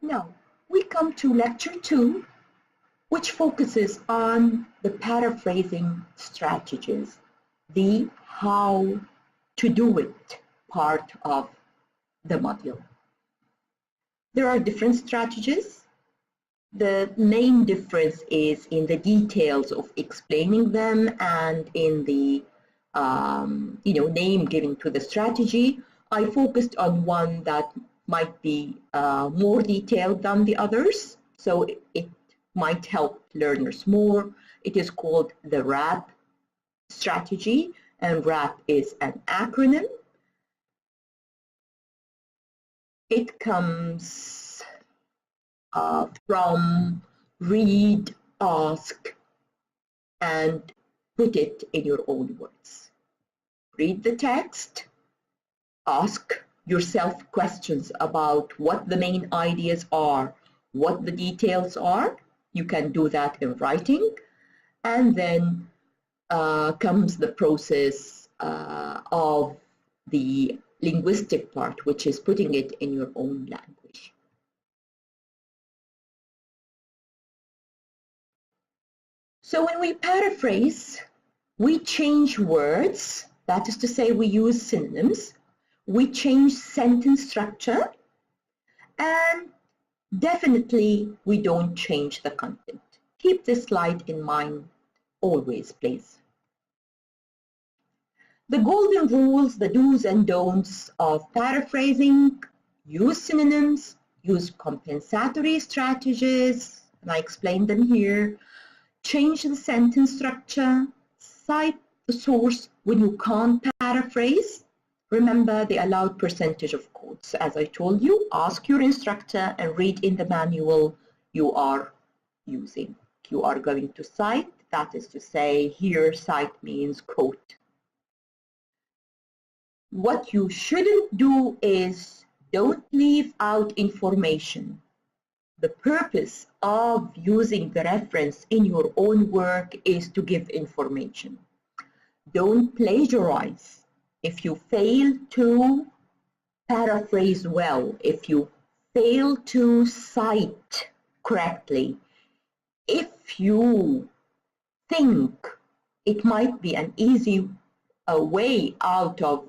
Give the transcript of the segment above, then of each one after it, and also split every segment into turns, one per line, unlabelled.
Now, we come to lecture 2, which focuses on the paraphrasing strategies, the how to do it part of the module. There are different strategies. The main difference is in the details of explaining them and in the name given to the strategy. I focused on one that might be more detailed than the others, so it might help learners more. It is called the RAP strategy, and RAP is an acronym. It comes from read, ask, and put it in your own words. Read the text, ask yourself questions about what the main ideas are, what the details are. You can do that in writing, and then comes the process of the linguistic part, which is putting it in your own language. So when we paraphrase, we change words, that is to say we use synonyms, we change sentence structure, and definitely we don't change the content. Keep this slide in mind always, please. The golden rules, the do's and don'ts of paraphrasing: use synonyms, use compensatory strategies, and I explained them here. Change the sentence structure, cite the source when you can't paraphrase. Remember the allowed percentage of quotes. As I told you, ask your instructor and read in the manual you are using. You are going to cite, that is to say, here cite means quote. What you shouldn't do is don't leave out information. The purpose of using the reference in your own work is to give information. Don't plagiarize. If you fail to paraphrase well, if you fail to cite correctly, if you think it might be an easy way out of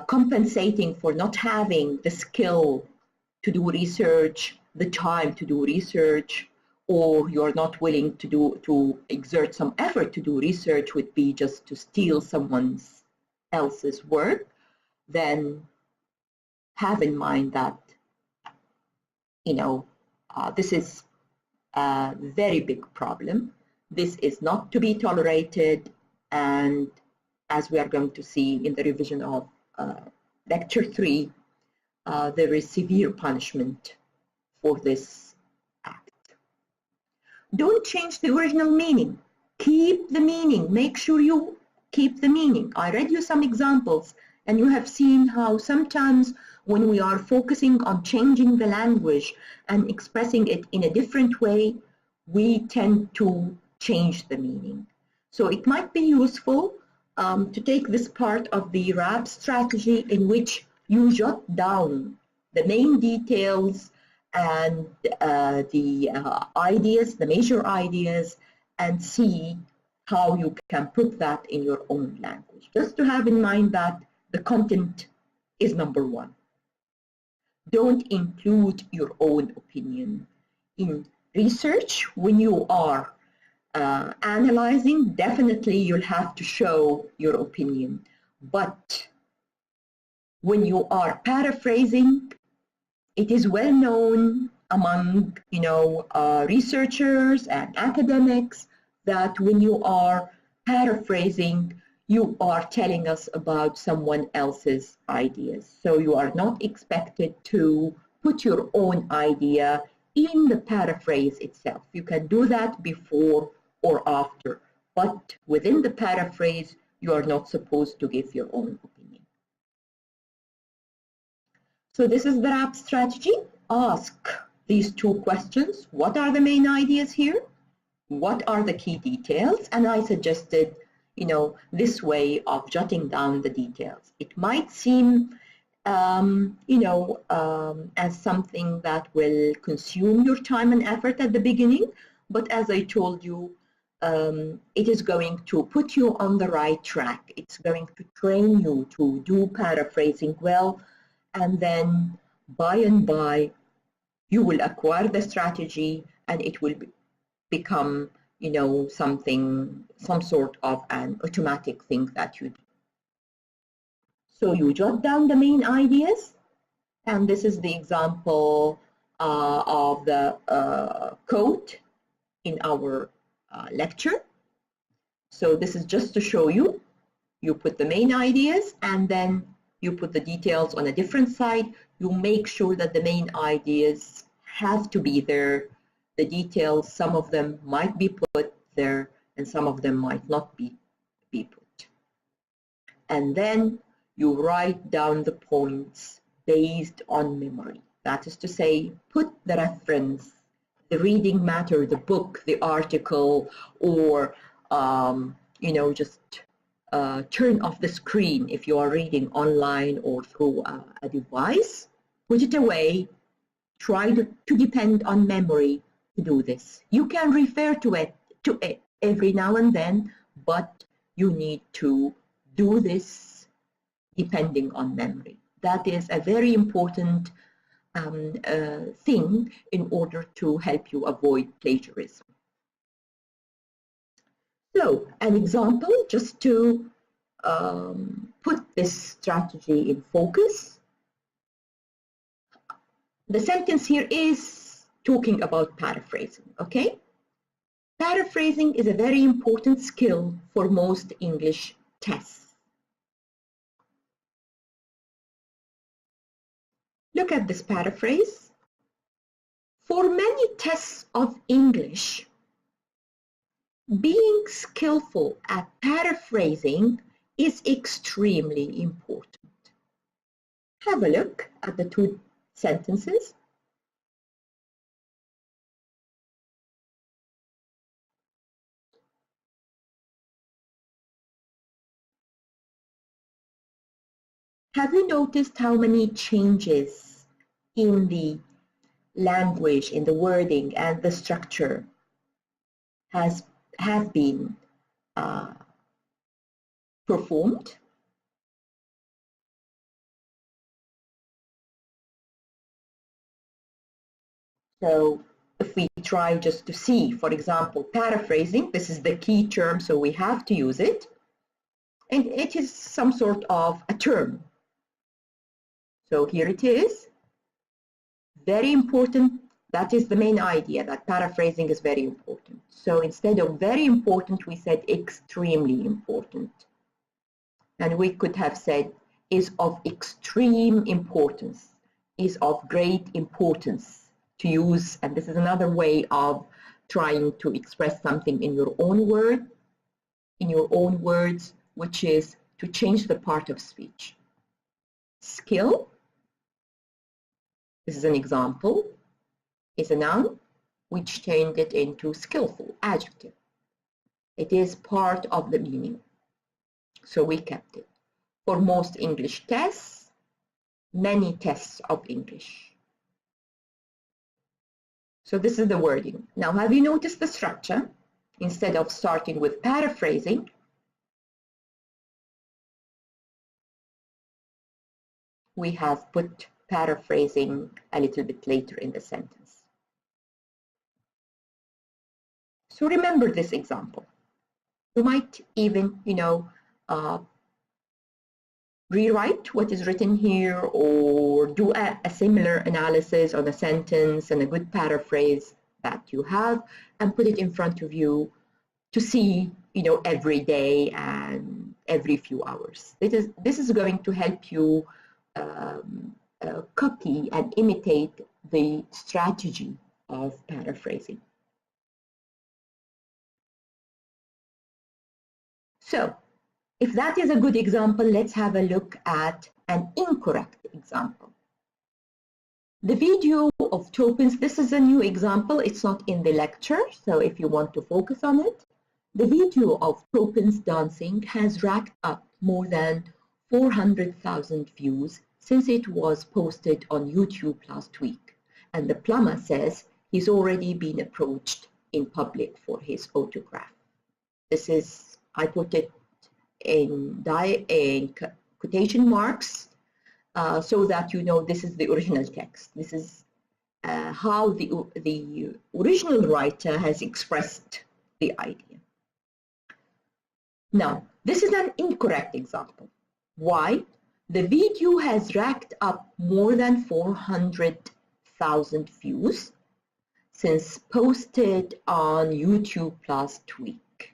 compensating for not having the skill to do research, the time to do research, or you're not willing to exert some effort to do research, would be just to steal someone else's work, then have in mind that this is a very big problem. This is not to be tolerated, and as we are going to see in the revision of lecture 3, there is severe punishment for this act. Don't change the original meaning. Keep the meaning. Make sure you keep the meaning. I read you some examples, and you have seen how sometimes when we are focusing on changing the language and expressing it in a different way, we tend to change the meaning. So it might be useful to take this part of the RAP strategy in which you jot down the main details and the ideas, the major ideas, and see how you can put that in your own language. Just to have in mind that the content is number one. Don't include your own opinion. In research, when you are analyzing, definitely you'll have to show your opinion. But when you are paraphrasing, it is well known among researchers and academics that when you are paraphrasing, you are telling us about someone else's ideas. So you are not expected to put your own idea in the paraphrase itself. You can do that before or after, but within the paraphrase, you are not supposed to give your own opinion. So this is the RAP strategy. Ask these 2 questions. What are the main ideas here? What are the key details? And I suggested, this way of jotting down the details. It might seem as something that will consume your time and effort at the beginning. But as I told you, it is going to put you on the right track. It's going to train you to do paraphrasing well, and then by and by, you will acquire the strategy, and it will become, some sort of an automatic thing that you do. So you jot down the main ideas, and this is the example of the quote in our lecture. So this is just to show you. You put the main ideas, and then you put the details on a different side. You make sure that the main ideas have to be there. The details, some of them might be put there, and some of them might not be put. And then you write down the points based on memory. That is to say, put the reference, the reading matter, the book, the article, or just turn off the screen if you are reading online or through a device. Put it away. Try to depend on memory to do this. You can refer to it every now and then, but you need to do this depending on memory. That is a very important thing in order to help you avoid plagiarism. So, an example, just to put this strategy in focus. The sentence here is talking about paraphrasing, okay? Paraphrasing is a very important skill for most English tests. Look at this paraphrase. For many tests of English, being skillful at paraphrasing is extremely important. Have a look at the two sentences. Have you noticed how many changes in the language, in the wording and the structure have been performed? So if we try just to see, for example, paraphrasing, this is the key term, so we have to use it. And it is some sort of a term. So here it is. Very important. That is the main idea, that paraphrasing is very important. So instead of very important, we said extremely important. And we could have said is of extreme importance, is of great importance to use. And this is another way of trying to express something in your own words, which is to change the part of speech. Skill, this is an example, is a noun. We changed it into skillful, adjective. It is part of the meaning, so we kept it. For most English tests, many tests of English. So this is the wording. Now, have you noticed the structure? Instead of starting with paraphrasing, we have put paraphrasing a little bit later in the sentence. So remember this example. You might even, rewrite what is written here, or do a similar analysis on a sentence and a good paraphrase that you have, and put it in front of you to see, every day and every few hours. This is going to help you copy and imitate the strategy of paraphrasing. So, if that is a good example, let's have a look at an incorrect example. The video of Topins, this is a new example, it's not in the lecture, so if you want to focus on it, the video of Topins dancing has racked up more than 400,000 views since it was posted on YouTube last week, and the plumber says he's already been approached in public for his autograph. This is, I put it in quotation marks so that you know this is the original text. This is how the original writer has expressed the idea. Now, this is an incorrect example. Why? The video has racked up more than 400,000 views since posted on YouTube last week,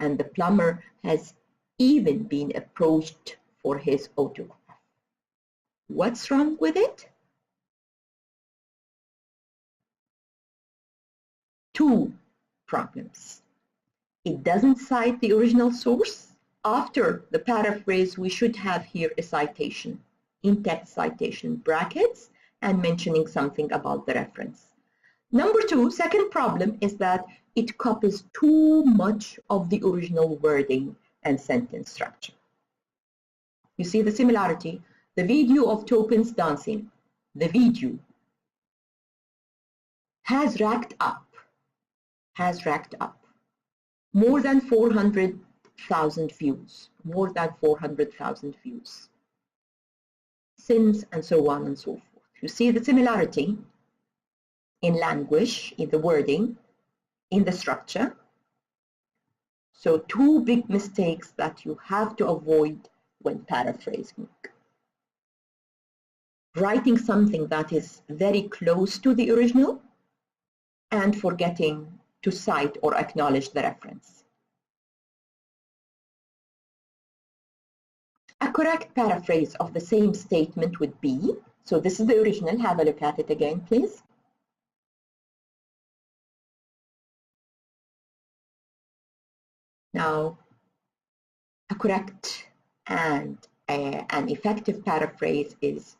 and the plumber has even been approached for his autograph. What's wrong with it? Two problems. It doesn't cite the original source. After the paraphrase, we should have here a citation, in-text citation brackets, and mentioning something about the reference. Number two, second problem is that it copies too much of the original wording and sentence structure. You see the similarity? The video of Topin's dancing, the video has racked up more than 400,000 views, more than 400,000 views, since, and so on and so forth. You see the similarity in language, in the wording, in the structure. So two big mistakes that you have to avoid when paraphrasing. Writing something that is very close to the original and forgetting to cite or acknowledge the reference. A correct paraphrase of the same statement would be, so this is the original, have a look at it again, please. Now, a correct and an effective paraphrase is,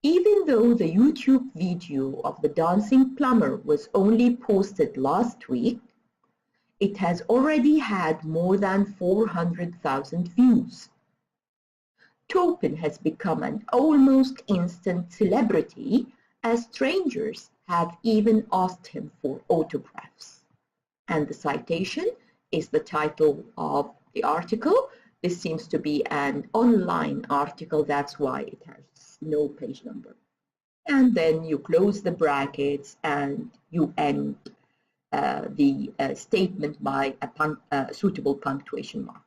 even though the YouTube video of the dancing plumber was only posted last week, it has already had more than 400,000 views. Topin has become an almost instant celebrity, as strangers have even asked him for autographs. And the citation is the title of the article. This seems to be an online article, that's why it has no page number. And then you close the brackets and you end the statement by a suitable punctuation mark.